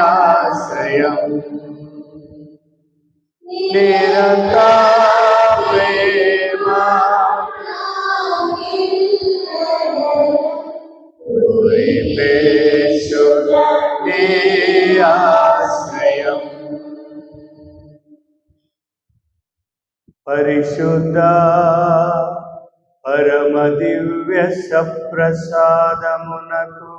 ఆశ్రయం నిరంతర ప్రేమ నీ ఆశ్రయం పరిశుద్ధ పరమ దివ్య సప్రసాదమునకు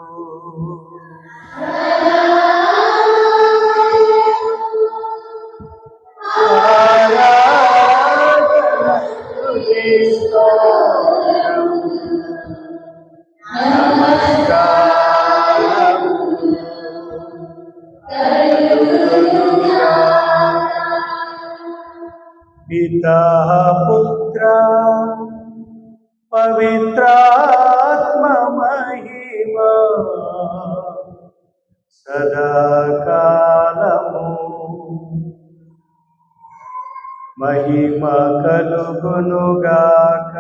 పితా పుత్ర పవిత్రాత్మ మహిమ సదాకాలము మహిమ కలుగునుగాక.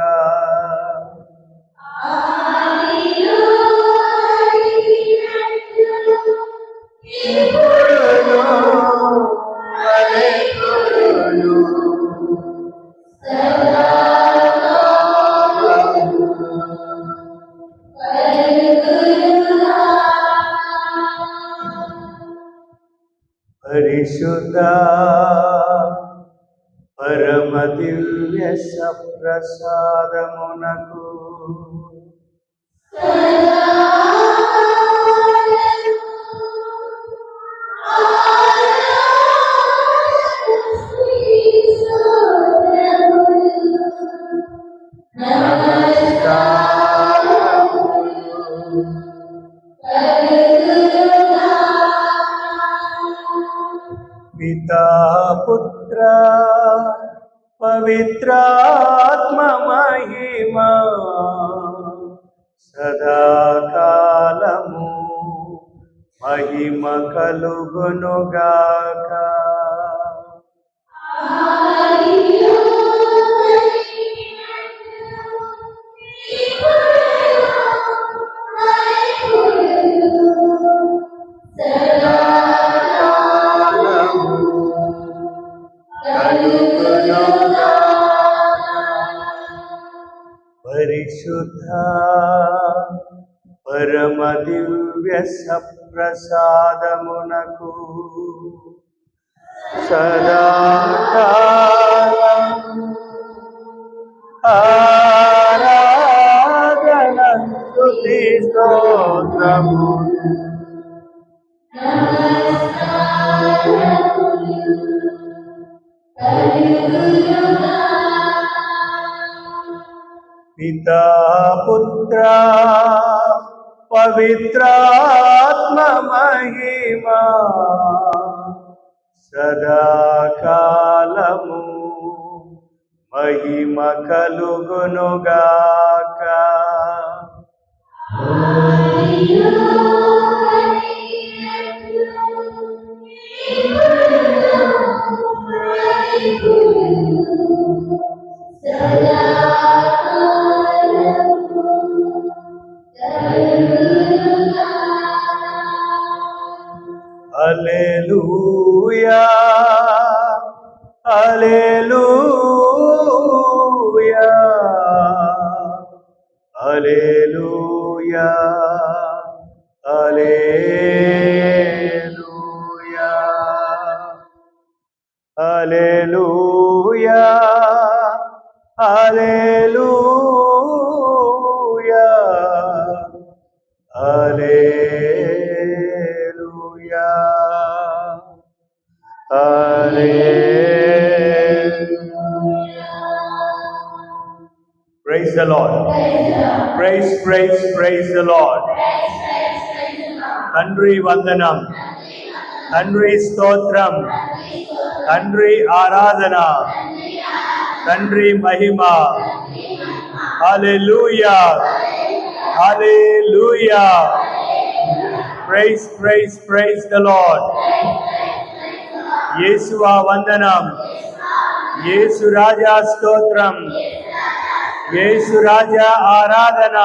పరిశుద్ధ పరమ దివ్య సప్రసాదమునకు పితా పుత్ర పవిత్రాత్మ మహిమ సదాకాలము మహిమ కలుగునుగాక. పరిశుద్ధ పరమ దివ్య సప్రసాదమునకు సదాకాలం ఆరాధన స్తుతి స్తోత్రము పితా పుత్ర పవిత్రాత్మ మహిమ సదాకాలము మహిమ కలుగునుగాక. హల్లెలూయా హల్లెలూయా హల్లెలూయా హల్లెలూయా హల్లెలూయా హల్లెలూయా హల్లెలూయా హల్లెలూయా. Praise the Lord. Praise the Lord. తండ్రి వందనం, తండ్రి స్తోత్రం, తండ్రి ఆరాధన, తండ్రి మహిమ. Hallelujah hallelujah. Praise the Lord. యేసువా వందనం, యేసు రాజా స్తోత్రం, యేసు రాజా ఆరాధన,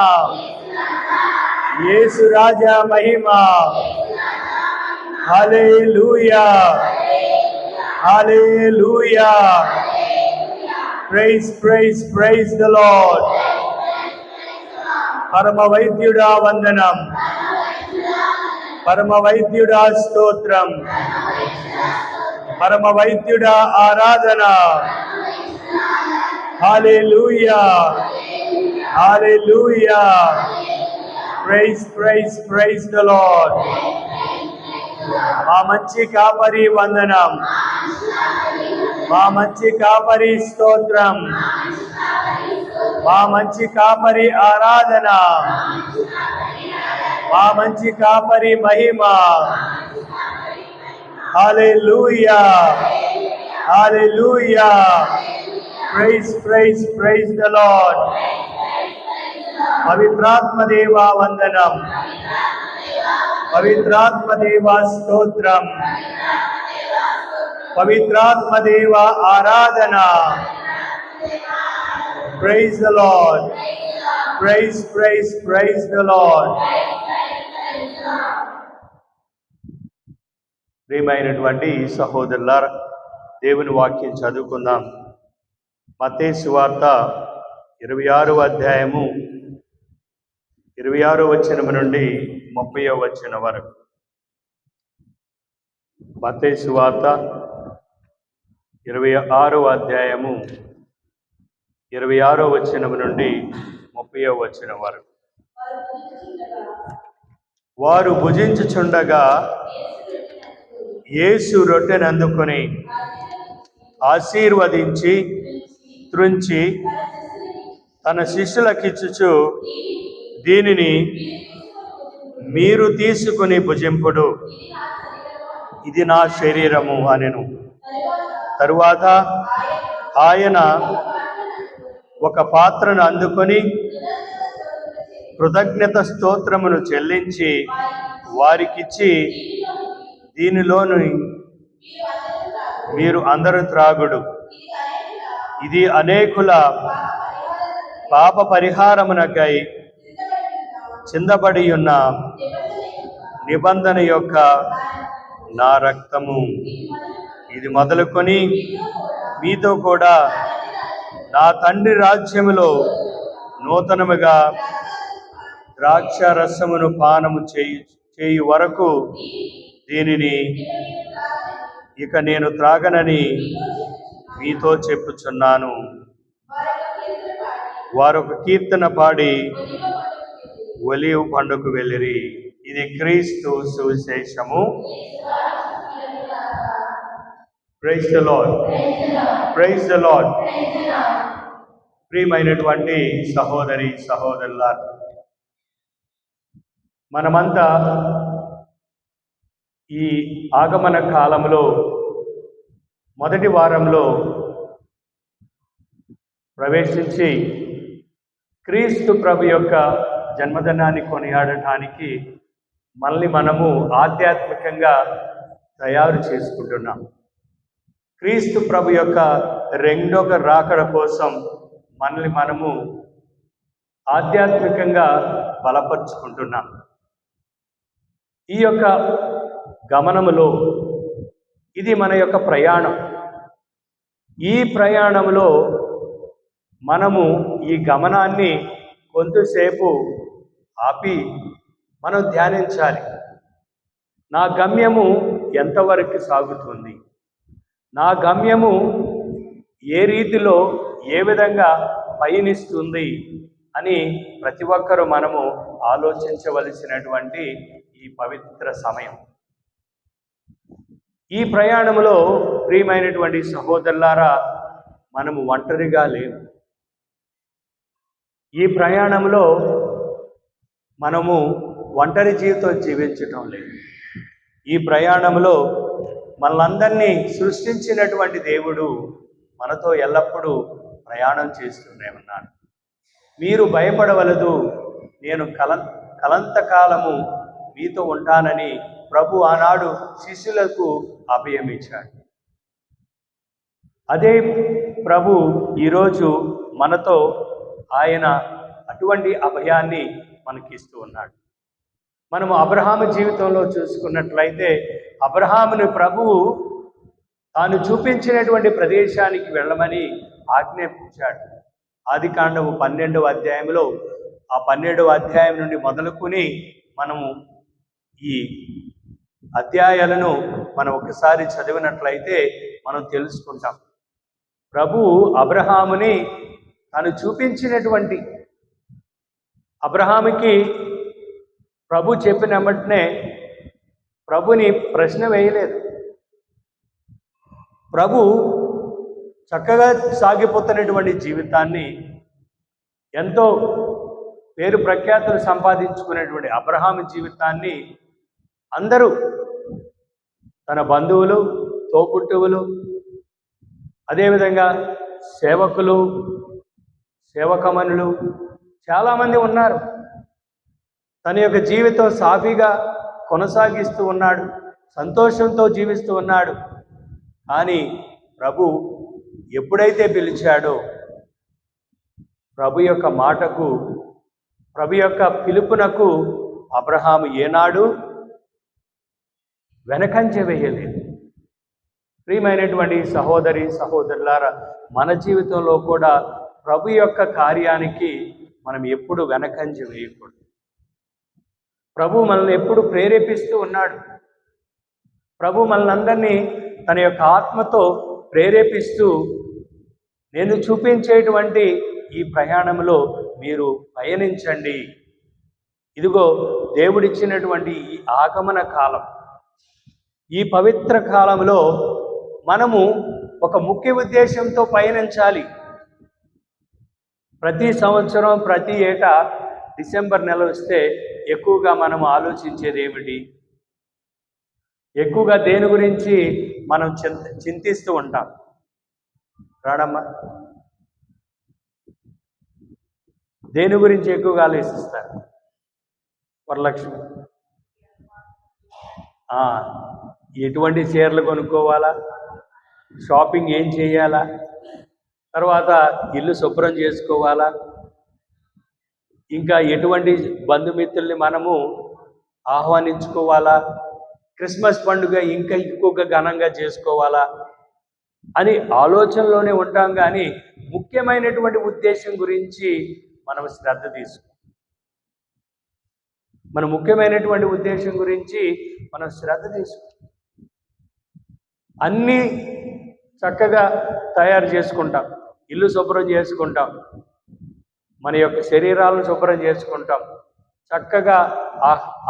యేసు రాజా మహిమ. Hallelujah. Hallelujah. Praise, praise, praise the Lord. Parama Vaidyuda Vandanam. Parama Vaidyuda Stotram. Parama Vaidyuda Aradhana. Hallelujah. Hallelujah. Praise, praise, praise the Lord. మా మంచి కాపరి వందనం. మా మంచి కాపరి స్తోత్రం. మా మంచి కాపరి ఆరాధన. మా మంచి కాపరి మహిమ. Hallelujah. Hallelujah. Praise, praise, praise the Lord. పవిత్రాత్మ దేవా వందనం. పవిత్రాత్మ దేవా స్తోత్రం. పవిత్రాత్మ దేవా ఆరాధన. Praise the Lord. Praise, praise, praise the Lord. ప్రియమైనటువంటి సహోదరులారా, దేవుని వాక్యం చదువుకుందాం. మత్తయి సువార్త 26వ అధ్యాయము 26వ వచనం నుండి 30వ వచనం వరకు. మత్తయి సువార్త 26వ అధ్యాయము 26వ వచనం నుండి 30వ వచనం వరకు. వారు భుజించుచుండగా యేసు రొట్టెను అందుకొని ఆశీర్వదించి త్రుంచి తన శిష్యులకిచ్చుచు, దీనిని మీరు తీసుకుని భుజింపుడు, ఇది నా శరీరము అనెను. తరువాత ఆయన ఒక పాత్రను అందుకొని కృతజ్ఞత స్తోత్రమును చెల్లించి వారికిచ్చి, దీనిలోని మీరు అందరూ త్రాగుడు, ఇది అనేకుల పాప పరిహారమునకై చిందబడి ఉన్న నిబంధన యొక్క నా రక్తము. ఇది మొదలుకొని మీతో కూడా నా తండ్రి రాజ్యములో నూతనముగా ద్రాక్ష రసమును పానము చేయు వరకు దీనిని ఇక నేను త్రాగనని మీతో చెప్పుచున్నాను. వారొక కీర్తన పాడి ఒలీవ పండుగకు వెళ్ళిరి. ఇది క్రీస్తు సువిశేషము. Praise the Lord. Praise the Lord. ప్రియమైనటువంటి సహోదరి సహోదరులారా, మనమంతా ఈ ఆగమన కాలంలో మొదటి వారంలో ప్రవేశించి క్రీస్తు ప్రభు యొక్క జన్మదినాన్ని కొనియాడటానికి మనల్ని మనము ఆధ్యాత్మికంగా తయారు చేసుకుంటున్నాం. క్రీస్తు ప్రభు యొక్క రెండవ రాకడ కోసం మనల్ని మనము ఆధ్యాత్మికంగా బలపరుచుకుంటున్నాం. ఈ యొక్క గమనములో ఇది మన యొక్క ప్రయాణం. ఈ ప్రయాణంలో మనము ఈ గమనాన్ని కొంతసేపు ఆపి మనం ధ్యానించాలి. నా గమ్యము ఎంతవరకు సాగుతుంది, నా గమ్యము ఏ రీతిలో ఏ విధంగా పయనిస్తుంది అని ప్రతి ఒక్కరూ మనము ఆలోచించవలసినటువంటి ఈ పవిత్ర సమయం. ఈ ప్రయాణంలో ప్రియమైనటువంటి సహోదరులారా, మనము ఒంటరిగా లేము. ఈ ప్రయాణంలో మనము ఒంటరి జీవితం జీవించటం లేదు. ఈ ప్రయాణంలో మనలందరినీ సృష్టించినటువంటి దేవుడు మనతో ఎల్లప్పుడూ ప్రయాణం చేస్తూనే ఉన్నాడు. మీరు భయపడవలదు, నేను కలంతకాలము మీతో ఉంటానని ప్రభు ఆనాడు శిష్యులకు అభయం ఇచ్చాడు. అదే ప్రభు ఈరోజు మనతో ఆయన అటువంటి అభయాన్ని మనకిస్తూ ఉన్నాడు. మనము అబ్రహాము జీవితంలో చూసుకున్నట్లయితే అబ్రహాముని ప్రభువు తాను చూపించినటువంటి ప్రదేశానికి వెళ్ళమని ఆజ్ఞాపించాడు. ఆదికాండము 12వ అధ్యాయంలో ఆ 12వ అధ్యాయం నుండి మొదలుకొని మనము ఈ అధ్యాయాలను మనం ఒకసారి చదివినట్లయితే మనం తెలుసుకుంటాం. ప్రభువు అబ్రహాముని తాను చూపించినటువంటి అబ్రహాముకి ప్రభు చెప్పిన వెంటనే ప్రభుని ప్రశ్న వేయలేదు. ప్రభు చక్కగా సాగిపోతున్నటువంటి జీవితాన్ని, ఎంతో పేరు ప్రఖ్యాతులు సంపాదించుకునేటువంటి అబ్రహాము జీవితాన్ని అందరూ తన బంధువులు, తోబుట్టువులు, అదేవిధంగా సేవకులు, సేవకమనులు చాలామంది ఉన్నారు. తన యొక్క జీవితం సాఫీగా కొనసాగిస్తూ ఉన్నాడు, సంతోషంతో జీవిస్తూ ఉన్నాడు. కానీ ప్రభు ఎప్పుడైతే పిలిచాడో, ప్రభు యొక్క మాటకు, ప్రభు యొక్క పిలుపునకు అబ్రహాము ఏనాడు వెనకంజ వేయలేదు. ప్రియమైనటువంటి సహోదరి సహోదరులారా, మన జీవితంలో కూడా ప్రభు యొక్క కార్యానికి మనం ఎప్పుడు వెనకంజ వేయకూడదు. ప్రభు మనల్ని ఎప్పుడు ప్రేరేపిస్తూ ఉన్నాడు. ప్రభు మనల్ని తన యొక్క ఆత్మతో ప్రేరేపిస్తూ, నేను చూపించేటువంటి ఈ ప్రయాణంలో మీరు పయనించండి. ఇదిగో దేవుడిచ్చినటువంటి ఈ ఆగమన కాలం, ఈ పవిత్ర కాలంలో మనము ఒక ముఖ్య ఉద్దేశంతో పయనించాలి. ప్రతి సంవత్సరం, ప్రతి ఏటా డిసెంబర్ నెల వస్తే ఎక్కువగా మనం ఆలోచించేది ఏమిటి? ఎక్కువగా దేని గురించి మనం చింతిస్తూ ఉంటాం? రాడమ్మా, దేని గురించి ఎక్కువగా ఆలోచిస్తారు? వరలక్ష్మి, ఎటువంటి చీరలు కొనుక్కోవాలా, షాపింగ్ ఏం చేయాలా, తర్వాత ఇల్లు శుభ్రం చేసుకోవాలా, ఇంకా ఎటువంటి బంధుమిత్రుల్ని మనము ఆహ్వానించుకోవాలా, క్రిస్మస్ పండుగ ఇంకా ఎక్కువగా ఘనంగా చేసుకోవాలా అని ఆలోచనలోనే ఉంటాం. కానీ ముఖ్యమైనటువంటి ఉద్దేశం గురించి మనం శ్రద్ధ తీసుకోం. మన ముఖ్యమైనటువంటి ఉద్దేశం గురించి మనం శ్రద్ధ తీసుకోం. అన్నీ చక్కగా తయారు చేసుకుంటాం, ఇల్లు శుభ్రం చేసుకుంటాం, మన యొక్క శరీరాలను శుభ్రం చేసుకుంటాం, చక్కగా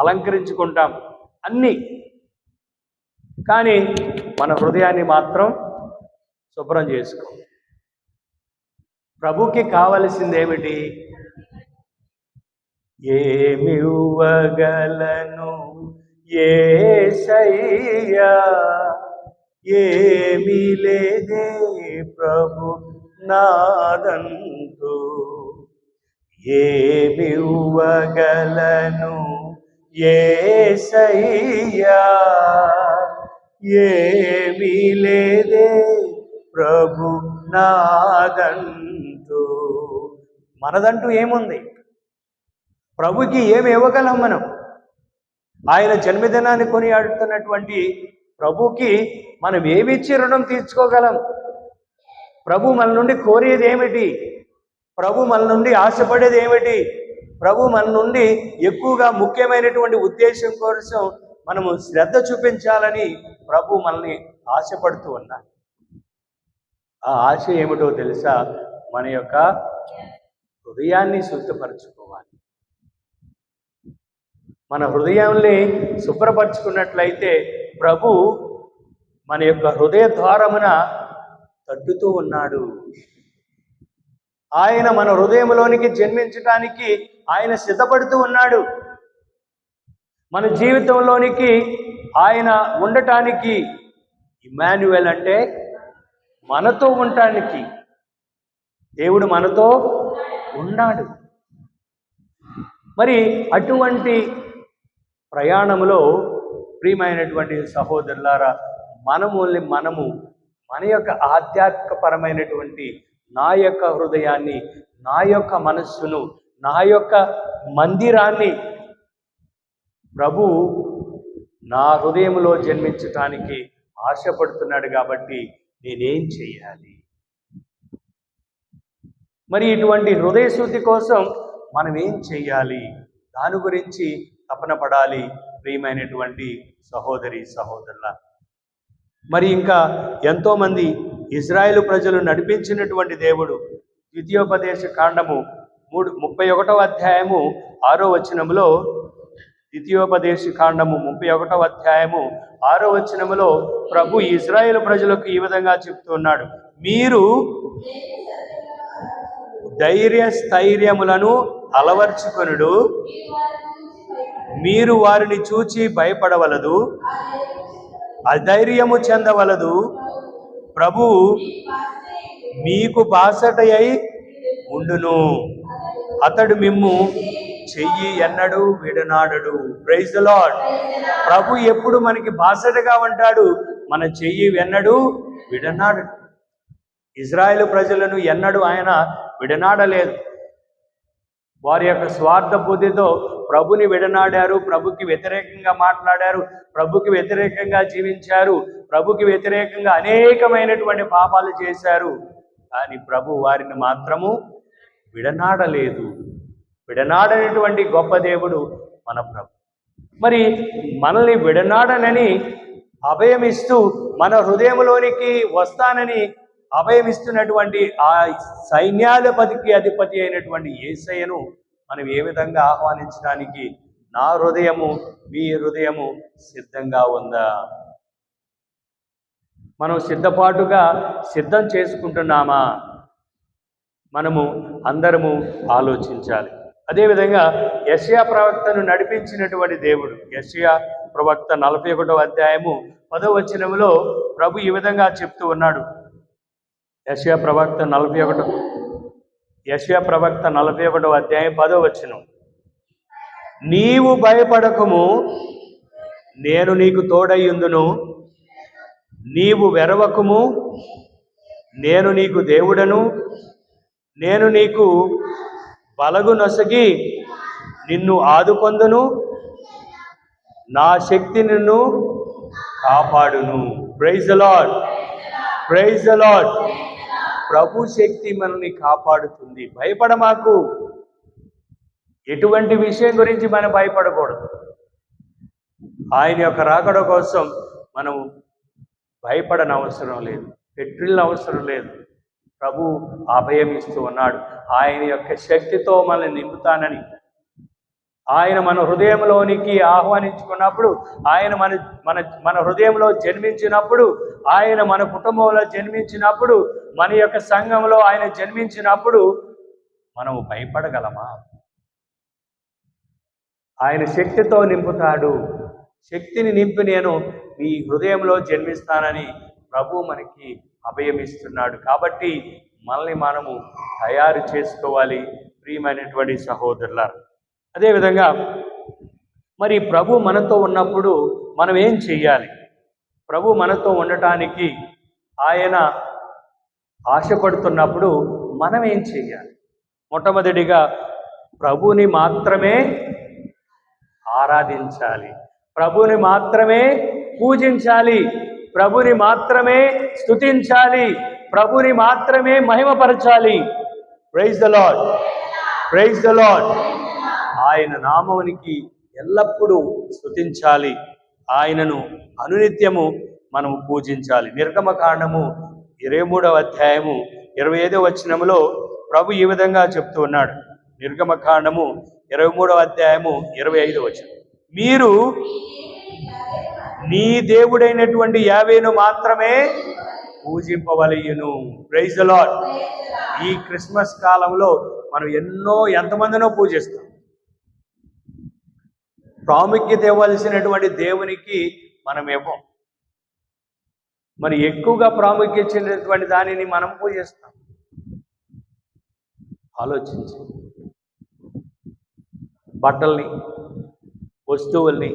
అలంకరించుకుంటాం అన్నీ. కానీ మన హృదయాన్ని మాత్రం శుభ్రం చేసుకో. ప్రభుకి కావలసింది ఏమిటి? ఏమివ్వగలను యేసయ్యా, ఏమీ లేదే ప్రభు నాదంటూ, ఏమివ్వగలను యేసయ్యా, ఏమీ లేదే ప్రభు నాదంటూ. మనదంటూ ఏముంది? ప్రభుకి ఏమి ఇవ్వగలం మనం? ఆయన జన్మదినాన్ని కొనియాడుతున్నటువంటి ప్రభుకి మనం ఏమిచ్చి రుణం తీర్చుకోగలం? ప్రభు మన నుండి కోరేది ఏమిటి? ప్రభు మన నుండి ఆశపడేది ఏమిటి? ప్రభు మన నుండి ఎక్కువగా ముఖ్యమైనటువంటి ఉద్దేశం కోసం మనము శ్రద్ధ చూపించాలని ప్రభు మనల్ని ఆశపడుతూ ఉన్నాడు. ఆ ఆశ ఏమిటో తెలుసా? మన యొక్క హృదయాన్ని శుద్ధపరచుకోవాలి. మన హృదయాన్ని శుభ్రపరచుకున్నట్లయితే ప్రభు మన యొక్క హృదయ ద్వారమున తట్టుతూ ఉన్నాడు. ఆయన మన హృదయంలోనికి జన్మించటానికి ఆయన సిద్ధపడుతూ ఉన్నాడు. మన జీవితంలోనికి ఆయన ఉండటానికి, ఇమ్మాన్యుయేల్ అంటే మనతో ఉండటానికి, దేవుడు మనతో ఉన్నాడు. మరి అటువంటి ప్రయాణంలో ప్రియమైనటువంటి సహోదరులారా, మనము మన యొక్క ఆధ్యాత్మికపరమైనటువంటి నా యొక్క హృదయాన్ని, నా యొక్క మనస్సును, నా యొక్క మందిరాన్ని ప్రభు నా హృదయంలో జన్మించటానికి ఆశపడుతున్నాడు కాబట్టి నేనేం చేయాలి? మరి ఇటువంటి హృదయ శుద్ధి కోసం మనం ఏం చేయాలి? దాని గురించి తపన పడాలి ప్రియమైనటువంటి సహోదరి సహోదరుల. మరి ఇంకా ఎంతోమంది ఇజ్రాయేలు ప్రజలు నడిపించినటువంటి దేవుడు ద్వితీయోపదేశ కాండము 31వ అధ్యాయము 6వ వచనములో, ద్వితీయోపదేశ కాండము 31వ అధ్యాయము 6వ వచనములో ప్రభు ఇజ్రాయేలు ప్రజలకు ఈ విధంగా చెప్తున్నాడు, మీరు ధైర్యస్థైర్యములను అలవర్చుకొనుడు, మీరు వారిని చూచి భయపడవలదు, అధైర్యము చెందవలదు. ప్రభువు మీకు బాసటయై ఉండును, అతడు మిమ్ము చెయ్యి ఎన్నడూ విడనాడడు. Praise the Lord. ప్రభు ఎప్పుడు మనకి బాసటగా ఉంటాడు, మన చెయ్యి ఎన్నడూ విడనాడడు. ఇజ్రాయేలు ప్రజలను ఎన్నడూ ఆయన విడనాడలేదు. వారి యొక్క స్వార్థ బుద్ధితో ప్రభుని విడనాడారు, ప్రభుకి వ్యతిరేకంగా మాట్లాడారు, ప్రభుకి వ్యతిరేకంగా జీవించారు, ప్రభుకి వ్యతిరేకంగా అనేకమైనటువంటి పాపాలు చేశారు. కానీ ప్రభు వారిని మాత్రము విడనాడలేదు. విడనాడనటువంటి గొప్ప దేవుడు మన ప్రభు. మరి మనల్ని విడనాడనని అభయమిస్తూ మన హృదయంలోనికి వస్తానని అభయమిస్తున్నటువంటి ఆ సైన్యాధిపతికి అధిపతి అయినటువంటి యేసయ్యను మనం ఏ విధంగా ఆహ్వానించడానికి నా హృదయము మీ హృదయము సిద్ధంగా ఉందా? మనం సిద్ధం చేసుకుంటున్నామా? మనము అందరము ఆలోచించాలి. అదేవిధంగా యెషయా ప్రవక్తను నడిపించినటువంటి దేవుడు, యెషయా ప్రవక్త 41వ అధ్యాయము 10వ వచనములో ప్రభు ఈ విధంగా చెప్తూ ఉన్నాడు. యెషయా ప్రవక్త 41వ అధ్యాయం 10వ వచనం, నీవు భయపడకము, నేను నీకు తోడయ్యుందును, నీవు వెరవకుము, నేను నీకు దేవుడను, నేను నీకు బలగు నొసగి నిన్ను ఆదుకొందును, నా శక్తి నిన్ను కాపాడును. Praise the Lord. Praise the Lord. ప్రభు శక్తి మనల్ని కాపాడుతుంది. భయపడమాకు. ఎటువంటి విషయం గురించి మనం భయపడకూడదు. ఆయన యొక్క రాకడ కోసం మనం భయపడనవసరం లేదు, అవసరం లేదు. ప్రభు అభయం ఇస్తూ ఉన్నాడు. ఆయన యొక్క శక్తితో మనల్ని నింపుతానని, ఆయన మన హృదయంలోనికి ఆహ్వానించుకున్నప్పుడు, ఆయన మన హృదయంలో జన్మించినప్పుడు, ఆయన మన కుటుంబంలో జన్మించినప్పుడు, మన యొక్క సంఘంలో ఆయన జన్మించినప్పుడు మనము భయపడగలమా? ఆయన శక్తితో నింపుతాడు. శక్తిని నింపి నేను మీ హృదయంలో జన్మిస్తానని ప్రభు మనకి అభయమిస్తున్నాడు. కాబట్టి మనల్ని మనము తయారు చేసుకోవాలి ప్రియమైనటువంటి సహోదరులారా. అదేవిధంగా మరి ప్రభు మనతో ఉన్నప్పుడు మనం ఏం చెయ్యాలి? ప్రభు మనతో ఉండటానికి ఆయన ఆశపడుతున్నప్పుడు మనం ఏం చెయ్యాలి? మొట్టమొదటిగా ప్రభుని మాత్రమే ఆరాధించాలి, ప్రభుని మాత్రమే పూజించాలి, ప్రభుని మాత్రమే స్తుతించాలి, ప్రభుని మాత్రమే మహిమపరచాలి. Praise the Lord. Praise the Lord. ఆయన నామమునికి ఎల్లప్పుడూ స్తుతించాలి, ఆయనను అనునిత్యము మనము పూజించాలి. నిర్గమకాండము 23వ అధ్యాయము 25వ వచనములో ప్రభు ఈ విధంగా చెప్తూ ఉన్నాడు. నిర్గమకాండము 23వ అధ్యాయము 25వ వచనం, మీరు నీ దేవుడైనటువంటి యావేను మాత్రమే పూజింపవలయును. Praise the Lord. ఈ క్రిస్మస్ కాలంలో మనం ఎంతమందినో పూజిస్తాం. ప్రాముఖ్యత ఇవ్వాల్సినటువంటి దేవునికి మనం ఇవ్వం. మరి ఎక్కువగా ప్రాముఖ్యత ఇచ్చినటువంటి దానిని మనం పూజిస్తాం. ఆలోచించి బట్టల్ని, వస్తువుల్ని,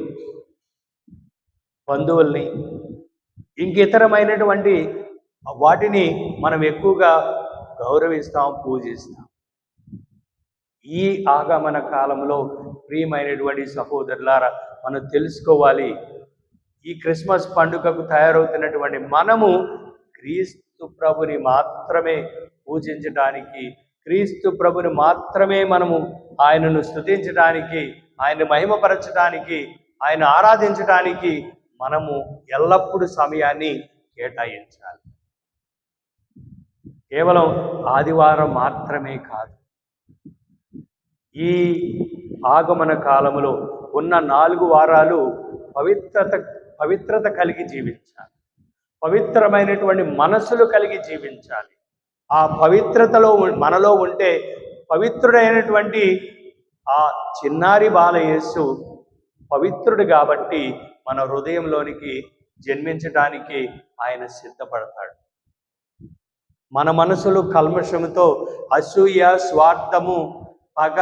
బంధువుల్ని, ఇంకితరమైనటువంటి వాటిని మనం ఎక్కువగా గౌరవిస్తాం, పూజిస్తాం. ఈ ఆగమన కాలంలో ప్రియమైనటువంటి సహోదరులారా, మనం తెలుసుకోవాలి. ఈ క్రిస్మస్ పండుగకు తయారవుతున్నటువంటి మనము క్రీస్తు ప్రభుని మాత్రమే పూజించడానికి, క్రీస్తు ప్రభుని మాత్రమే మనము ఆయనను స్తుతించడానికి, ఆయన మహిమపరచడానికి, ఆయన ఆరాధించడానికి మనము ఎల్లప్పుడూ సమయాన్ని కేటాయించాలి. కేవలం ఆదివారం మాత్రమే కాదు. ఈ ఆగమన కాలములో ఉన్న 4 వారాలు పవిత్రత కలిగి జీవించాలి. పవిత్రమైనటువంటి మనసులు కలిగి జీవించాలి. ఆ పవిత్రతలో మనలో ఉంటే పవిత్రుడైనటువంటి ఆ చిన్నారి బాలయేసు పవిత్రుడు కాబట్టి మన హృదయంలోనికి జన్మించడానికి ఆయన సిద్ధపడతాడు. మన మనసులు కల్మషముతో అసూయ, స్వార్థము, పగ,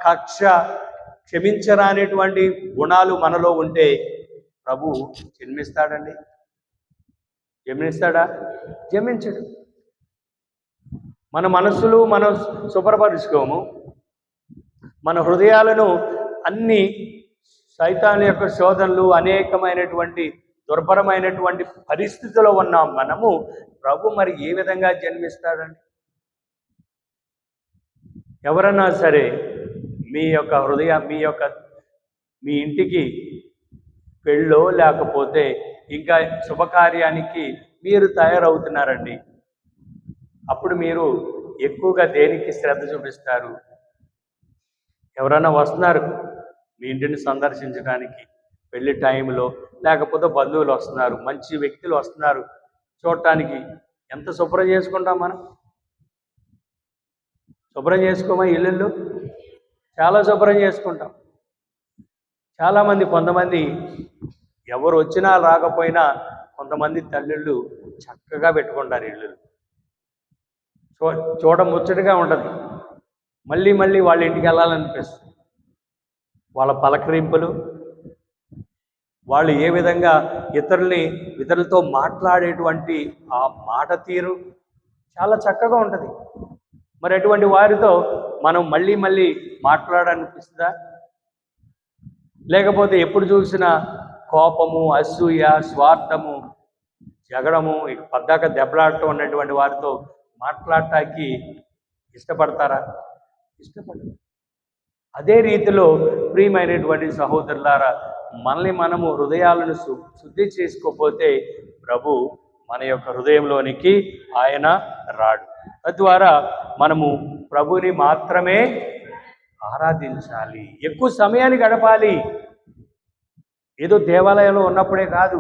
కక్ష, క్షమించరానేటువంటి గుణాలు మనలో ఉంటే ప్రభు జన్మిస్తాడండి? జన్మిస్తాడా? జన్మించడు. మన మనసులు మనం శుభ్రపరుచుకోము. మన హృదయాలను అన్ని సైతాను యొక్క శోధనలు, అనేకమైనటువంటి దుర్భరమైనటువంటి పరిస్థితిలో ఉన్నాం మనము. ప్రభు మరి ఏ విధంగా జన్మిస్తాడండి? ఎవరన్నా సరే మీ ఇంటికి పెళ్ళో లేకపోతే ఇంకా శుభకార్యానికి మీరు తయారవుతున్నారండి. అప్పుడు మీరు ఎక్కువగా దేనికి శ్రద్ధ చూపిస్తారు? ఎవరైనా వస్తున్నారు మీ ఇంటిని సందర్శించడానికి పెళ్లి టైంలో, లేకపోతే బంధువులు వస్తున్నారు, మంచి వ్యక్తులు వస్తున్నారు చూడటానికి, ఎంత శుభ్రం చేసుకుంటాం మనం? శుభ్రం చేసుకోమా? ఇల్లు చాలా శుభ్రం చేసుకుంటాం. చాలామంది, కొంతమంది ఎవరు వచ్చినా రాకపోయినా కొంతమంది తల్లిళ్ళు చక్కగా పెట్టుకుంటారు ఇల్లు. చూడ ముచ్చటగా ఉంటుంది. మళ్ళీ మళ్ళీ వాళ్ళ ఇంటికి వెళ్ళాలనిపిస్తుంది. వాళ్ళ పలకరింపులు, వాళ్ళు ఏ విధంగా ఇతరులతో మాట్లాడేటువంటి ఆ మాట తీరు చాలా చక్కగా ఉంటుంది. మరి అటువంటి వారితో మనం మళ్ళీ మళ్ళీ మాట్లాడాలనిపిస్తుందా? లేకపోతే ఎప్పుడు చూసినా కోపము, అసూయ, స్వార్థము, జగడము, పద్దాక దెబ్బలాడటం ఉన్నటువంటి వారితో మాట్లాడటానికి ఇష్టపడతారా? ఇష్టపడరు. అదే రీతిలో ప్రియమైనటువంటి సహోదరులారా, మనల్ని మనము హృదయాలను శుద్ధి చేసుకోకపోతే ప్రభు మన యొక్క హృదయంలోనికి ఆయన రాడు. తద్వారా మనము ప్రభుని మాత్రమే ఆరాధించాలి. ఎక్కువ సమయాన్ని గడపాలి. ఏదో దేవాలయంలో ఉన్నప్పుడే కాదు,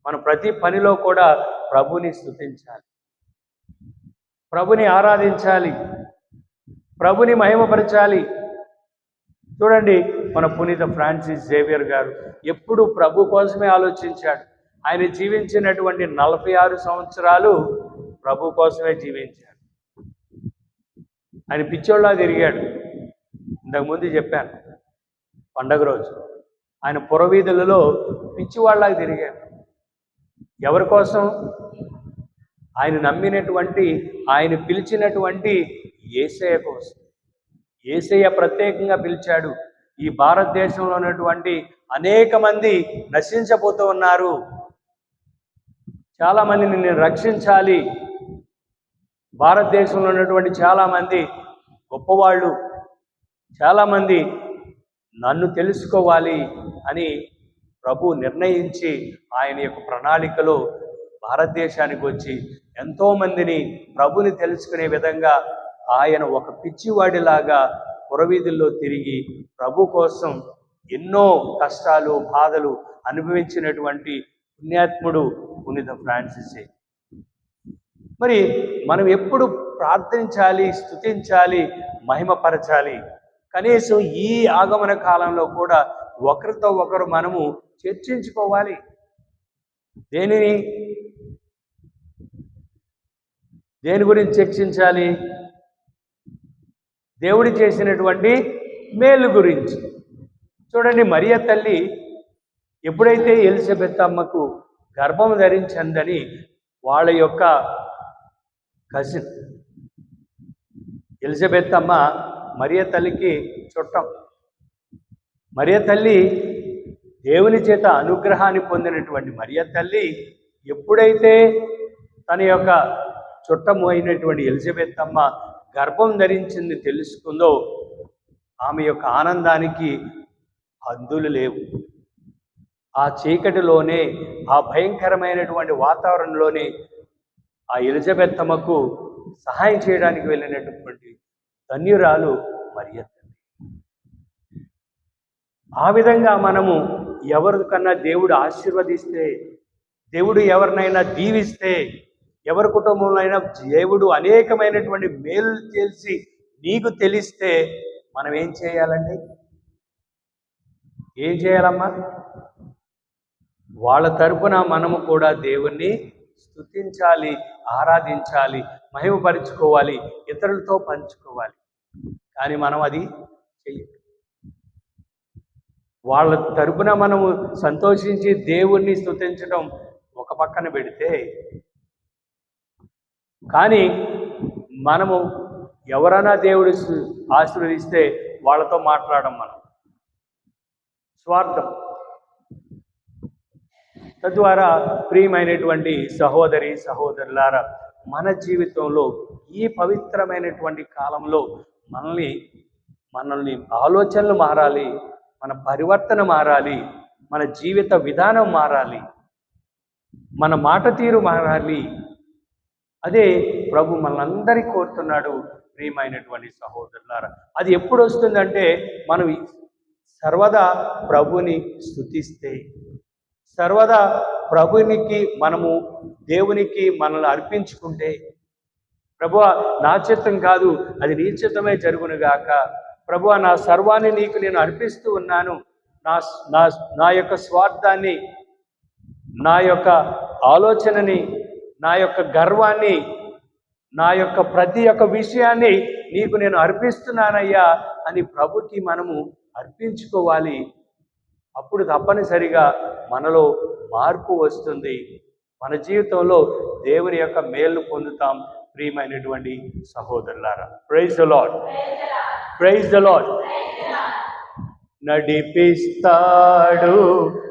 మనం ప్రతి పనిలో కూడా ప్రభుని స్తుతించాలి, ప్రభుని ఆరాధించాలి, ప్రభుని మహిమపరచాలి. చూడండి, మన పునీత ఫ్రాన్సిస్ జేవియర్ గారు ఎప్పుడు ప్రభు కోసమే ఆలోచించాడు. ఆయన జీవించినటువంటి 46 సంవత్సరాలు ప్రభు కోసమే జీవించాడు. ఆయన పిచ్చోళ్ళలా తిరిగాడు. ఇంతకుముందు చెప్పాను, పండగ రోజు ఆయన పురవీధులలో పిచ్చివాళ్ళలాగా తిరిగాడు. ఎవరి కోసం? ఆయన నమ్మినటువంటి, ఆయన పిలిచినటువంటి యేసయ్య కోసం. యేసయ్య ప్రత్యేకంగా పిలిచాడు. ఈ భారతదేశంలో ఉన్నటువంటి అనేక మంది నశించబోతూ ఉన్నారు, చాలామందిని నేను రక్షించాలి. భారతదేశంలో ఉన్నటువంటి చాలామంది గొప్పవాళ్ళు, చాలామంది నన్ను తెలుసుకోవాలి అని ప్రభు నిర్ణయించి ఆయన యొక్క ప్రణాళికలో భారతదేశానికి వచ్చి ఎంతోమందిని ప్రభుని తెలుసుకునే విధంగా ఆయన ఒక పిచ్చివాడిలాగా పురవీధుల్లో తిరిగి ప్రభు కోసం ఎన్నో కష్టాలు, బాధలు అనుభవించినటువంటి పుణ్యాత్ముడు పునీత ఫ్రాన్సిసే. మరి మనం ఎప్పుడు ప్రార్థించాలి, స్తుతించాలి, మహిమపరచాలి. కనీసం ఈ ఆగమన కాలంలో కూడా ఒకరితో ఒకరు మనము చర్చించుకోవాలి. దేని గురించి చర్చించాలి? దేవుడు చేసినటువంటి మేలు గురించి. చూడండి, మరియ తల్లి ఎప్పుడైతే ఎలిజబెత్ అమ్మకు గర్భం ధరించిందని వాళ్ళ యొక్క కజిన్ ఎలిజబెత్ అమ్మ మరియ తల్లికి చుట్టం. మరియ తల్లి దేవుని చేత అనుగ్రహాన్ని పొందినటువంటి మరియ తల్లి ఎప్పుడైతే తన యొక్క చుట్టము అయినటువంటి ఎలిజబెత్ అమ్మ గర్భం ధరించింది తెలుసుకుందో ఆమె యొక్క ఆనందానికి హద్దులు లేవు. ఆ చీకటిలోనే, ఆ భయంకరమైనటువంటి వాతావరణంలోనే ఆ ఎలిజబెత్ అమ్మకు సహాయం చేయడానికి వెళ్ళినటువంటి ధన్యురాలు మరియ తల్లి. ఆ విధంగా మనము ఎవరికన్నా దేవుడు ఆశీర్వదిస్తే, దేవుడు ఎవరినైనా దీవిస్తే, ఎవరి కుటుంబంలో అయినా దేవుడు అనేకమైనటువంటి మేలు తెలిసి నీకు తెలిస్తే మనం ఏం చేయాలండి? ఏం చేయాలమ్మా? వాళ్ళ తరపున మనము కూడా దేవుణ్ణి స్తుతించాలి, ఆరాధించాలి, మహిమపరుచుకోవాలి, ఇతరులతో పంచుకోవాలి. కానీ మనం అది చెయ్యాలి. వాళ్ళ తరపున మనము సంతోషించి దేవుణ్ణి స్తుతించడం ఒక పక్కన పెడితే, కానీ మనము ఎవరైనా దేవుడు ఆశీర్వదిస్తే వాళ్ళతో మాట్లాడడం మనం స్వార్థం. తద్వారా ప్రియమైనటువంటి సహోదరి సహోదరులారా, మన జీవితంలో ఈ పవిత్రమైనటువంటి కాలంలో మనల్ని ఆలోచనలు మారాలి, మన పరివర్తన మారాలి, మన జీవిత విధానం మారాలి, మన మాట తీరు మారాలి. అదే ప్రభు మనందరికీ కోరుతున్నాడు. ప్రియమైనటువంటి సహోదరులారా, అది ఎప్పుడు వస్తుందంటే మనం సర్వదా ప్రభుని స్తుతిస్తే, సర్వదా ప్రభునికి మనము దేవునికి మనల్ని అర్పించుకుంటే, ప్రభువా నా చిత్తం కాదు అది నీ చిత్తమే జరుగునుగాక, ప్రభువా నా సర్వాన్ని నీకు నేను అర్పిస్తూ ఉన్నాను, నా యొక్క స్వార్థాన్ని, నా యొక్క ఆలోచనని, నా యొక్క గర్వాన్ని, నా యొక్క ప్రతి ఒక్క విషయాన్ని నీకు నేను అర్పిస్తున్నానయ్యా అని ప్రభుకి మనము అర్పించుకోవాలి. అప్పుడు తప్పనిసరిగా మనలో మార్పు వస్తుంది. మన జీవితంలో దేవుని యొక్క మేలు పొందుతాం. ప్రియమైనటువంటి సహోదరులారా, praise the Lord, praise the Lord. నడిపిస్తాడు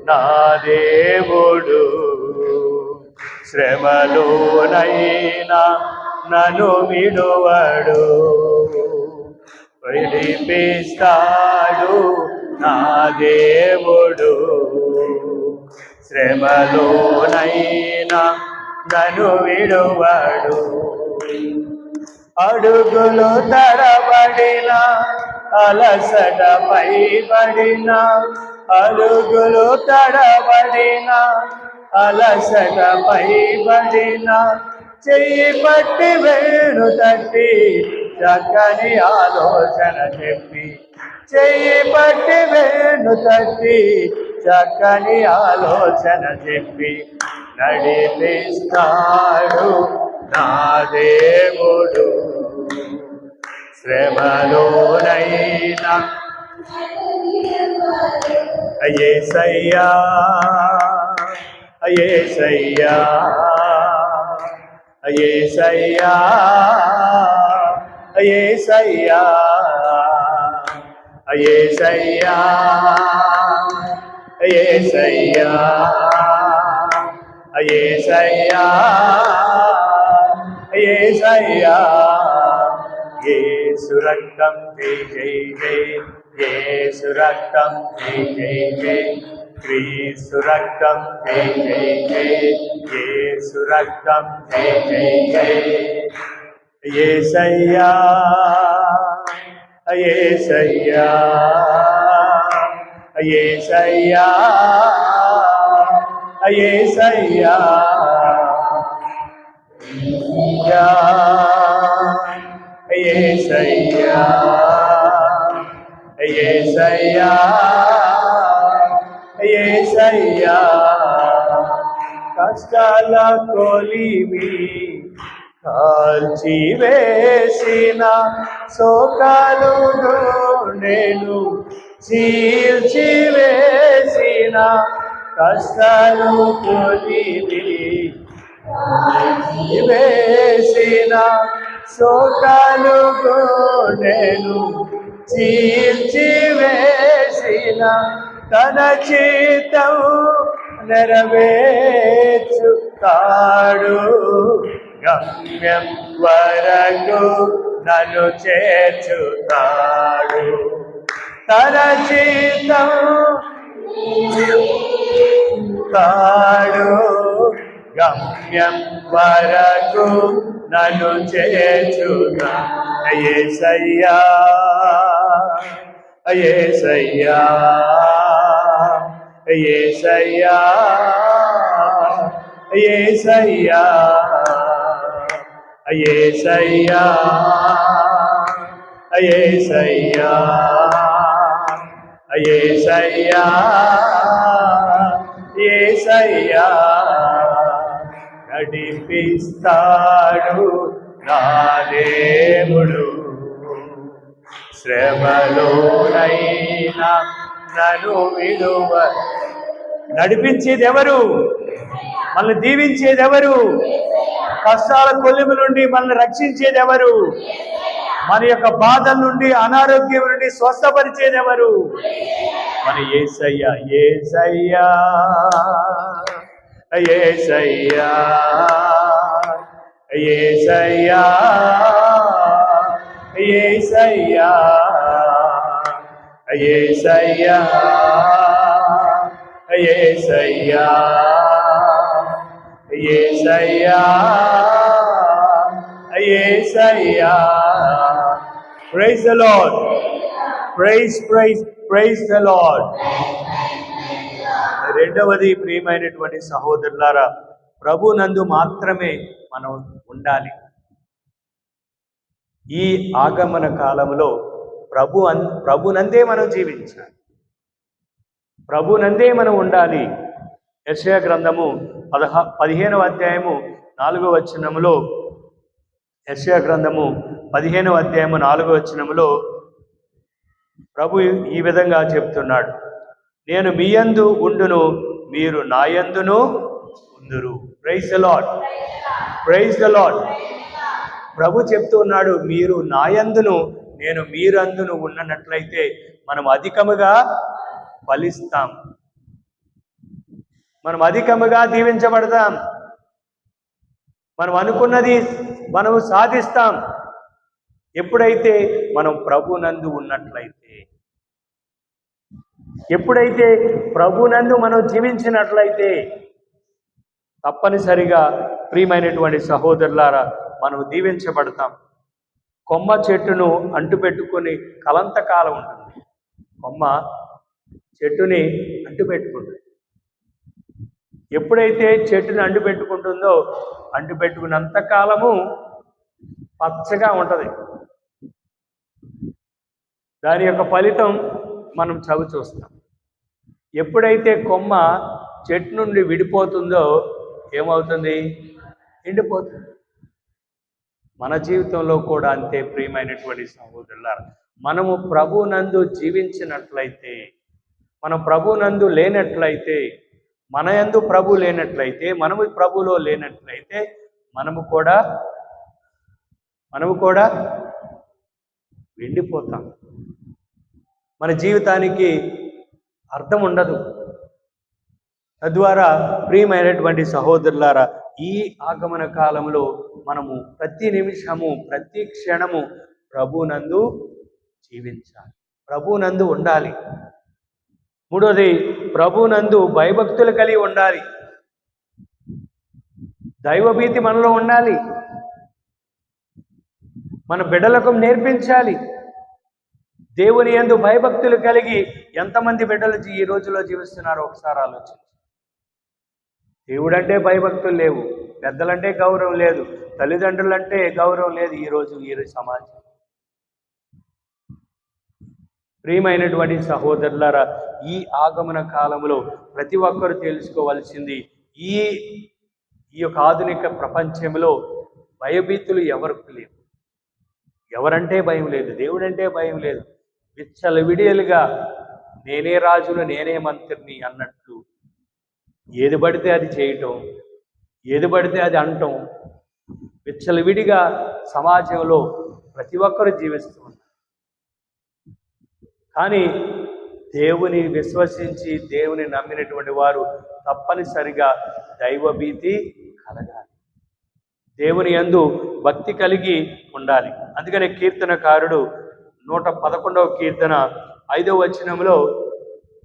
నా దేవుడు, శ్రమలోనైనా నన్ను విడువడు. నడిపిస్తాడు నా దేవుడు, శ్రమలోనైనా నన్ను విడువడు. అడుగులు తడబడిన, అలసట పైబడిన, అడుగులు తడబడిన, అలసట పైబడిన, చెయ్యి పట్టి వేణు తట్టి చక్కని ఆలోచన చెప్పి, చెయ్యి పట్టి వేణు తట్టి చక్కని ఆలోచన చెప్పి నడిపిస్తాడు నా దేవుడు, శ్రమలోనైనా. యేసయ్యా యేసయ్యా యేసయ్యా యేసయ్యా యేసయ్యా యేసయ్యా యేసయ్యా యేసయ్యా. యేసు రక్తం జై జై జై, యేసు రక్తం జై జై జై, క్రీస్తు రక్తం జై జై జై, యేసు రక్తం జై జై జై. యేసయ్యా యేసయ్యా యేసయ్యా యేసయ్యా యేసయ్యా యేసయ్యా యేసయ్యా. కష్టాల కొలిమి కాల్చి వేసిన, శోకాలు నేను చీల్చి వేసిన, కష్టాలు కొలిమి వేసిన, శోకాలు నేను చీల్చి వేసిన, తన చిత్తం నెరవేర్చుతాడు. గమ్యం వరకు నన్ను చేర్చుతాడు. తన చిత్తం తాడు గమ్యం వరకు నన్ను చేర్చుతా. యేసయ్యా యేసయ్యా యేసయ్యా యేసయ్యా యేసయ్యా యేసయ్యా యేసయ్యా యేసయ్యా నడిపిస్తాడు నా దేవుడు. శ్రమలోనైనా నన్ను విడువ. నడిపించేది ఎవరు? మనల్ని దీవించేది ఎవరు? కష్టాల కొలిమి నుండి మనల్ని రక్షించేది ఎవరు? మన యొక్క బాధల నుండి, అనారోగ్యం నుండి స్వస్థపరిచేది ఎవరు? మన Yesayya. Yesayya Yesayya Yesayya Yesayya Yesayya Yesayya Yesayya Yesayya. Praise the Lord. Praise praise praise the Lord. రెండవది, ప్రియమైనటువంటి సహోదరులారా, ప్రభునందు మాత్రమే మనం ఉండాలి. ఈ ఆగమన కాలంలో ప్రభునందే మనం జీవించాలి. ప్రభునందే మనం ఉండాలి. యెషయా గ్రంథము 15వ అధ్యాయము 4వ వచనములో, యెషయా గ్రంథము 15వ అధ్యాయము 4వ వచనములో ప్రభు ఈ విధంగా చెప్తున్నాడు, నేను మీ యందు ఉండును, మీరు నా యందును ఉందురు. Praise the Lord. Praise the Lord. ప్రభు చెప్తూ ఉన్నాడు, మీరు నా యందును నేను మీరందును ఉన్నట్లయితే మనం అధికముగా ఫలిస్తాం, మనం అధికముగా దీవించబడతాం, మనం అనుకున్నది మనం సాధిస్తాం. ఎప్పుడైతే మనం ప్రభునందు ఉన్నట్లయితే, ఎప్పుడైతే ప్రభునందు మనం జీవించినట్లయితే, తప్పనిసరిగా ప్రియమైనటువంటి సహోదరులారా మనం దీవించబడతాం. కొమ్మ చెట్టును అంటుపెట్టుకొని కలంతకాలం ఉంటుంది. కొమ్మ చెట్టుని అంటుపెట్టుకుంటుంది. ఎప్పుడైతే చెట్టుని అంటుపెట్టుకుంటుందో, అంటుపెట్టుకున్నంత కాలము పచ్చగా ఉంటుంది. దాని యొక్క ఫలితం మనం చవి చూస్తాం. ఎప్పుడైతే కొమ్మ చెట్టు నుండి విడిపోతుందో ఏమవుతుంది? ఎండిపోతుంది. మన జీవితంలో కూడా అంతే ప్రియమైనటువంటి సహోదరులారా, మనము ప్రభునందు జీవించినట్లయితే, మనం ప్రభునందు లేనట్లయితే, మన యందు ప్రభు లేనట్లయితే, మనము ప్రభులో లేనట్లయితే మనము కూడా ఎండిపోతాం. మన జీవితానికి అర్థం ఉండదు. తద్వారా ప్రియమైనటువంటి సహోదరులారా, ఈ ఆగమన కాలంలో మనము ప్రతి నిమిషము, ప్రతి క్షణము ప్రభునందు జీవించాలి, ప్రభునందు ఉండాలి. మూడోది, ప్రభునందు భయభక్తులు కలిగి ఉండాలి. దైవభీతి మనలో ఉండాలి. మన బిడ్డలకు నేర్పించాలి. దేవుని యందు భయభక్తులు కలిగి ఎంతమంది బిడ్డలు ఈ రోజులో జీవిస్తున్నారో ఒకసారి ఆలోచించు. దేవుడంటే భయభక్తులు లేవు, పెద్దలంటే గౌరవం లేదు, తల్లిదండ్రులంటే గౌరవం లేదు ఈ సమాజం. ప్రియమైనటువంటి సహోదరులారా, ఈ ఆగమన కాలంలో ప్రతి ఒక్కరు తెలుసుకోవాల్సింది, ఈ యొక్క ఆధునిక ప్రపంచంలో భయభీతులు ఎవరికి లేవు. ఎవరంటే భయం లేదు, దేవుడంటే భయం లేదు. విచ్చలవిడియలుగా నేనే రాజును, నేనే మంత్రిని అన్నట్లు ఏది పడితే అది చేయటం, ఏది పడితే అది అనటం, విచ్చలవిడిగా సమాజంలో ప్రతి ఒక్కరు జీవిస్తూ ఉన్నారు. కానీ దేవుని విశ్వసించి దేవుని నమ్మినటువంటి వారు తప్పనిసరిగా దైవభీతి కలగాలి, దేవుని యందు భక్తి కలిగి ఉండాలి. అందుకనే కీర్తనకారుడు 111వ కీర్తన 5వ వచనంలో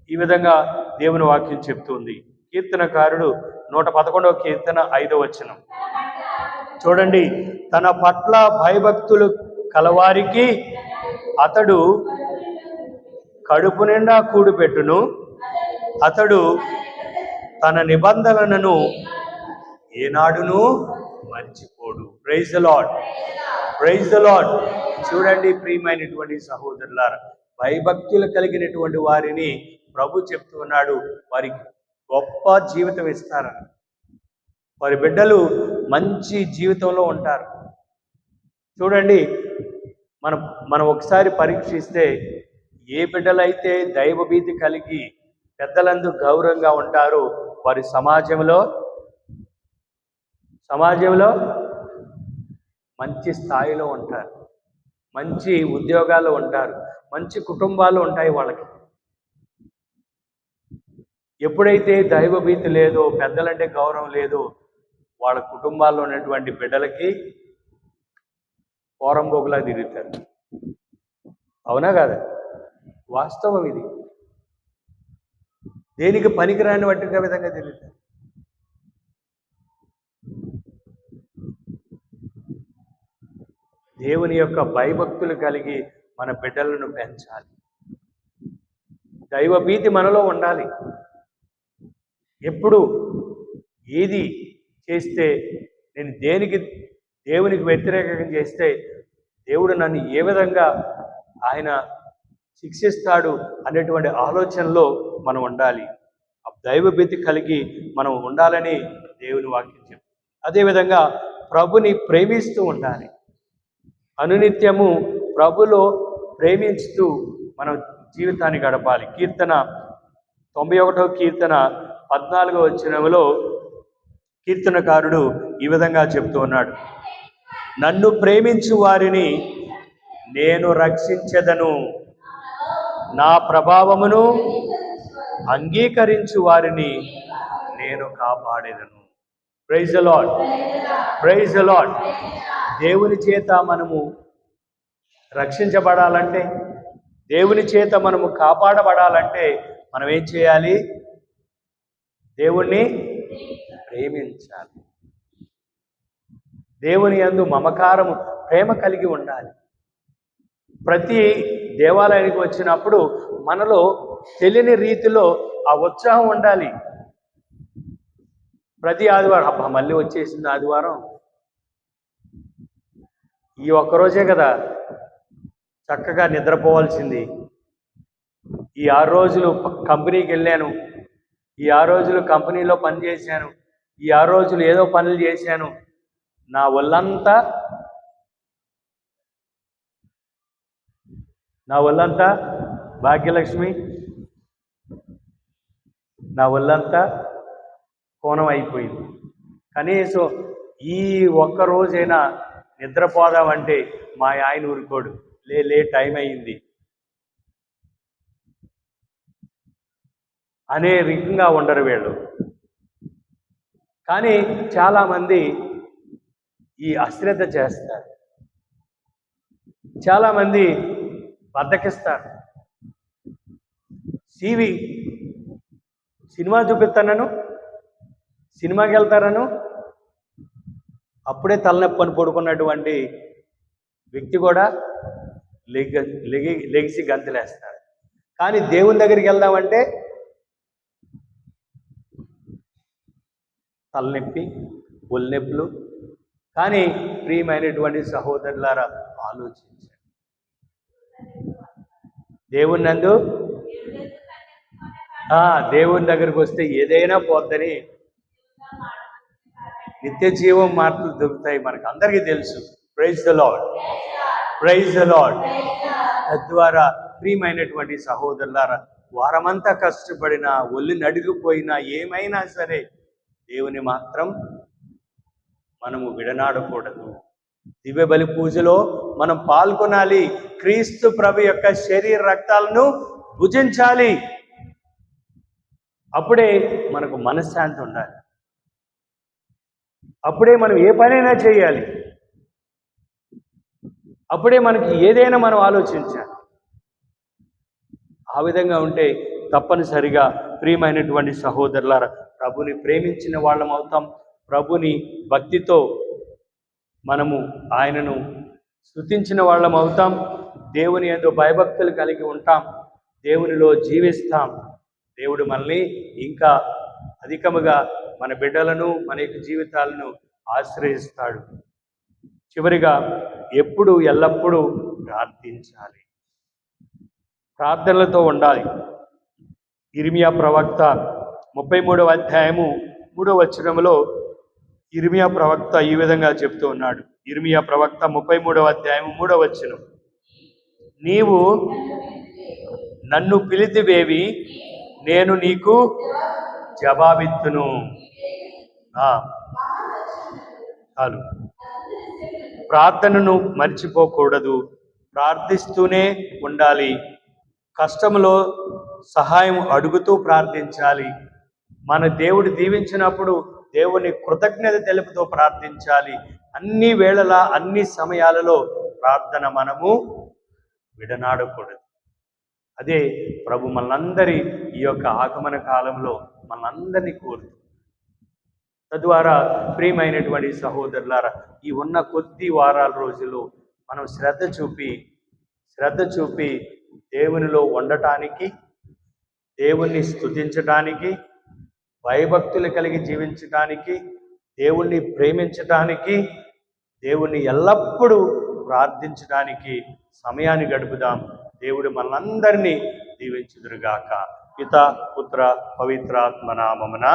ఈ విధంగా దేవుని వాక్యం చెప్తుంది. కీర్తనకారుడు 111వ కీర్తన 5వ వచనం చూడండి. తన పట్ల భయభక్తులు కలవారికి అతడు కడుపు నిండా కూడిపెట్టును, అతడు తన నిబంధనలను ఏనాడును మర్చిపోడు. Praise the Lord, praise the Lord. చూడండి ప్రియమైనటువంటి సహోదరులారా, భయభక్తులు కలిగినటువంటి వారిని ప్రభు చెప్తూ ఉన్నాడు, వారికి గొప్ప జీవితం ఇస్తారని. వారి బిడ్డలు మంచి జీవితంలో ఉంటారు. చూడండి, మనం ఒకసారి పరీక్షిస్తే ఏ బిడ్డలైతే దైవభీతి కలిగి పెద్దలందు గౌరవంగా ఉంటారో వారి సమాజంలో మంచి స్థాయిలో ఉంటారు, మంచి ఉద్యోగాల్లో ఉంటారు, మంచి కుటుంబాలు ఉంటాయి వాళ్ళకి. ఎప్పుడైతే దైవభీతి లేదో, పెద్దలంటే గౌరవం లేదో, వాళ్ళ కుటుంబాల్లో ఉన్నటువంటి బిడ్డలకి పోరంబోగులా తిరుగుతారు. అవునా కాదా? వాస్తవం ఇది. దేనికి పనికిరాని వాటిగా విధంగా తిరుగుతారు. దేవుని యొక్క భయభక్తులు కలిగి మన బిడ్డలను పెంచాలి. దైవభీతి మనలో ఉండాలి. ఎప్పుడు ఏది చేస్తే నేను దేవునికి వ్యతిరేకంగా చేస్తే దేవుడు నన్ను ఏ విధంగా ఆయన శిక్షిస్తాడు అనేటువంటి ఆలోచనలో మనం ఉండాలి. ఆ దైవభీతి కలిగి మనం ఉండాలని దేవుని వాక్యం చెప్తుంది. అదేవిధంగా ప్రభుని ప్రేమిస్తూ ఉండాలి. అనునిత్యము ప్రభులో ప్రేమించుతూ మనం జీవితాన్ని గడపాలి. కీర్తన 91వ కీర్తన 14వ వచనంలో కీర్తనకారుడు ఈ విధంగా చెప్తూ ఉన్నాడు, నన్ను ప్రేమించు వారిని నేను రక్షించెదను, నా ప్రభావమును అంగీకరించు వారిని నేను కాపాడేదను. Praise the Lord, praise the Lord. దేవుని చేత మనము రక్షించబడాలంటే, దేవుని చేత మనము కాపాడబడాలంటే మనం ఏం చేయాలి? దేవుణ్ణి ప్రేమించాలి. దేవుని యందు మమకారము, ప్రేమ కలిగి ఉండాలి. ప్రతి దేవాలయానికి వచ్చినప్పుడు మనలో తెలియని రీతిలో ఆ ఉత్సాహం ఉండాలి. ప్రతి ఆదివారం అబ్బా మళ్ళీ వచ్చేసింది ఆదివారం, ఈ ఒక్కరోజే కదా చక్కగా నిద్రపోవాల్సింది, ఈ 6 రోజులు కంపెనీకి వెళ్ళాను, ఈ 6 రోజులు కంపెనీలో పని చేశాను, ఈ 6 రోజులు ఏదో పనులు చేశాను, నా ఒళ్ళంతా భాగ్యలక్ష్మి, నా ఒళ్ళంతా కోణం అయిపోయింది. కనీసం ఈ ఒక్క రోజైనా నిద్రపోదామంటే మా ఆయన ఊరుకోడు, లే టైం అయింది అనే రకంగా ఉండరు వీళ్ళు. కానీ చాలామంది ఈ అశ్రద్ధ చేస్తారు, చాలామంది బద్దకిస్తారు. సినిమా చూపిస్తానను, సినిమాకి వెళ్తారను, అప్పుడే తలనొప్పి అని పడుకున్నటువంటి వ్యక్తి కూడా లెగిసి గంతులేస్తాడు. కానీ దేవుని దగ్గరికి వెళ్దామంటే తలనొప్పి, ఒళ్ళనొప్పులు. కానీ ప్రియమైనటువంటి సహోదరులారా, ఆలోచించండి. దేవుని దగ్గరికి వస్తే ఏదైనా పోద్దని నిత్య జీవం మాటలు దొరుకుతాయి మనకు అందరికీ తెలుసు. Praise the Lord, praise the Lord. తద్వారా ప్రియమైనటువంటి సహోదరులారా, వారమంతా కష్టపడినా, ఒళ్ళు నడిగిపోయినా, ఏమైనా సరే దేవుని మాత్రం మనము విడనాడకూడదు. దివ్య బలి పూజలో మనం పాల్గొనాలి. క్రీస్తు ప్రభు యొక్క శరీర రక్తాలను భుజించాలి. అప్పుడే మనకు మనశ్శాంతి ఉండాలి. అప్పుడే మనం ఏ పనైనా చేయాలి. అప్పుడే మనకి ఏదైనా మనం ఆలోచించాలి. ఆ విధంగా ఉంటే తప్పనిసరిగా ప్రియమైనటువంటి సహోదరులారా, ప్రభుని ప్రేమించిన వాళ్ళం అవుతాం. ప్రభుని భక్తితో మనము ఆయనను స్తుతించిన వాళ్ళం అవుతాం. దేవుని యందు భయభక్తులు కలిగి ఉంటాం. దేవునిలో జీవిస్తాం. దేవుడు మనల్ని ఇంకా అధికముగా మన బిడ్డలను, మన యొక్క జీవితాలను ఆశ్రయిస్తాడు. చివరిగా ఎప్పుడు ఎల్లప్పుడూ ప్రార్థించాలి. ప్రార్థనలతో ఉండాలి. ఇర్మియా ప్రవక్త 33వ అధ్యాయము 3వ వచనములో ఇర్మియా ప్రవక్త ఈ విధంగా చెప్తూ ఉన్నాడు. ఇర్మియా ప్రవక్త 33వ అధ్యాయము 3వ వచనం, నీవు నన్ను పిలితివేవి, నేను నీకు జవాబిత్తును. చాలు. ప్రార్థనను మర్చిపోకూడదు. ప్రార్థిస్తూనే ఉండాలి. కష్టంలో సహాయం అడుగుతూ ప్రార్థించాలి. మన దేవుడు దీవించినప్పుడు దేవుని కృతజ్ఞత తెలుపుతూ ప్రార్థించాలి. అన్ని వేళలా, అన్ని సమయాలలో ప్రార్థన మనము విడనాడకూడదు. అదే ప్రభు మనందరి ఈ యొక్క ఆగమన కాలంలో మనందరినీ కోరుతూ, తద్వారా ప్రియమైనటువంటి సహోదరులారా, ఈ ఉన్న కొద్ది వారాల రోజులు మనం శ్రద్ధ చూపి దేవునిలో ఉండటానికి, దేవుణ్ణి స్తుతించటానికి, భయభక్తులు కలిగి జీవించటానికి, దేవుణ్ణి ప్రేమించటానికి, దేవుణ్ణి ఎల్లప్పుడూ ప్రార్థించడానికి సమయాన్ని గడుపుదాం. దేవుడు మనందరినీ దీవించుదురుగాక. పిత, పుత్ర, పవిత్రాత్మ నామమున.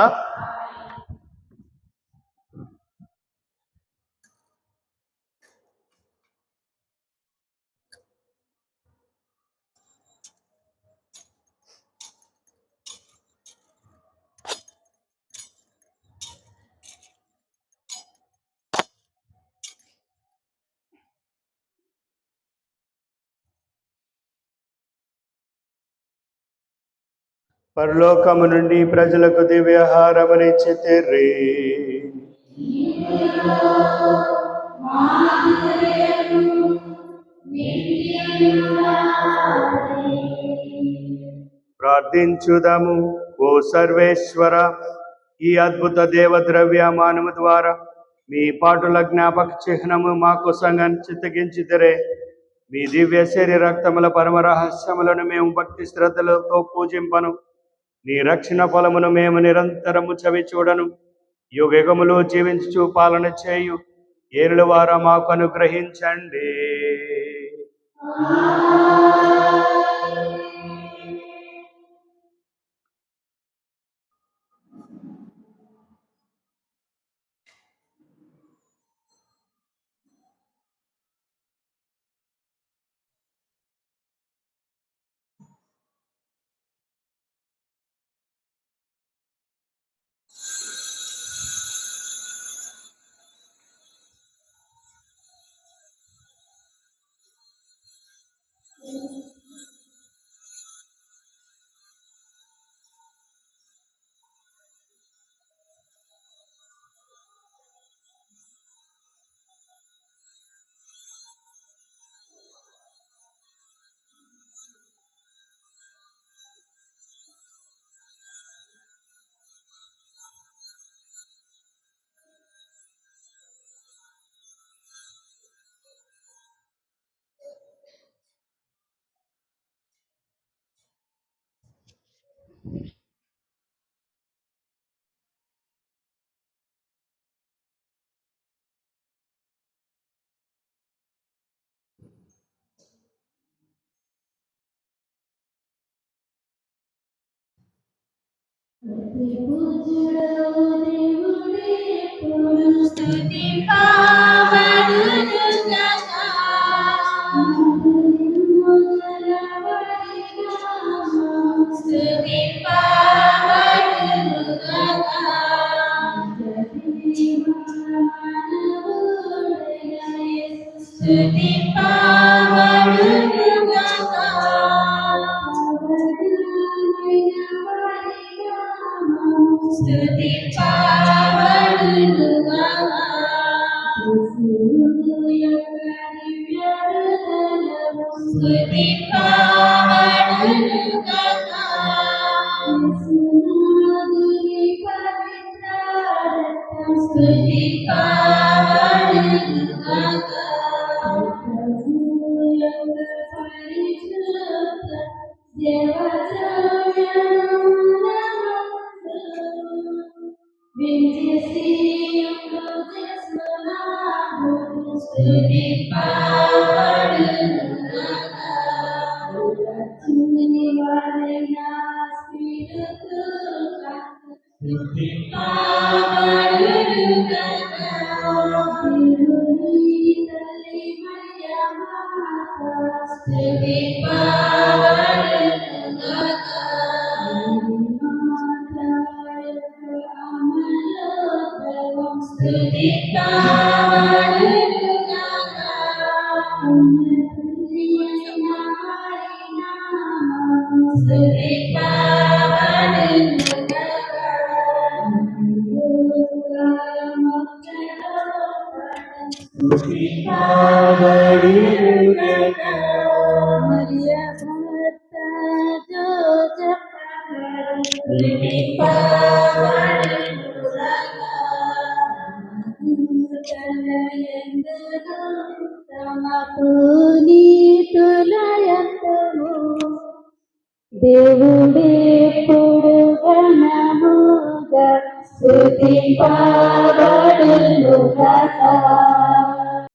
పరలోకము నుండి ప్రజలకు దివ్యాహారమునిచ్చితిరి. ప్రార్థించుదాము. ఓ సర్వేశ్వర, ఈ అద్భుత దేవద్రవ్యమానము ద్వారా మీ పాటుల జ్ఞాపక చిహ్నము మాకు చిత్తగించితిరే. మీ దివ్య శరీర రక్తముల పరమ రహస్యములను మేము భక్తి శ్రద్ధలతో పూజింపను. నీ రక్షణ ఫలమును మేము నిరంతరము చవి చూడను. యుగములు జీవించు పాలన చేయు ఏరుల వారా మాకు అనుగ్రహించండి. దేవుడెప్పుడు ఘనముగా స్తుతింపబడును గాక.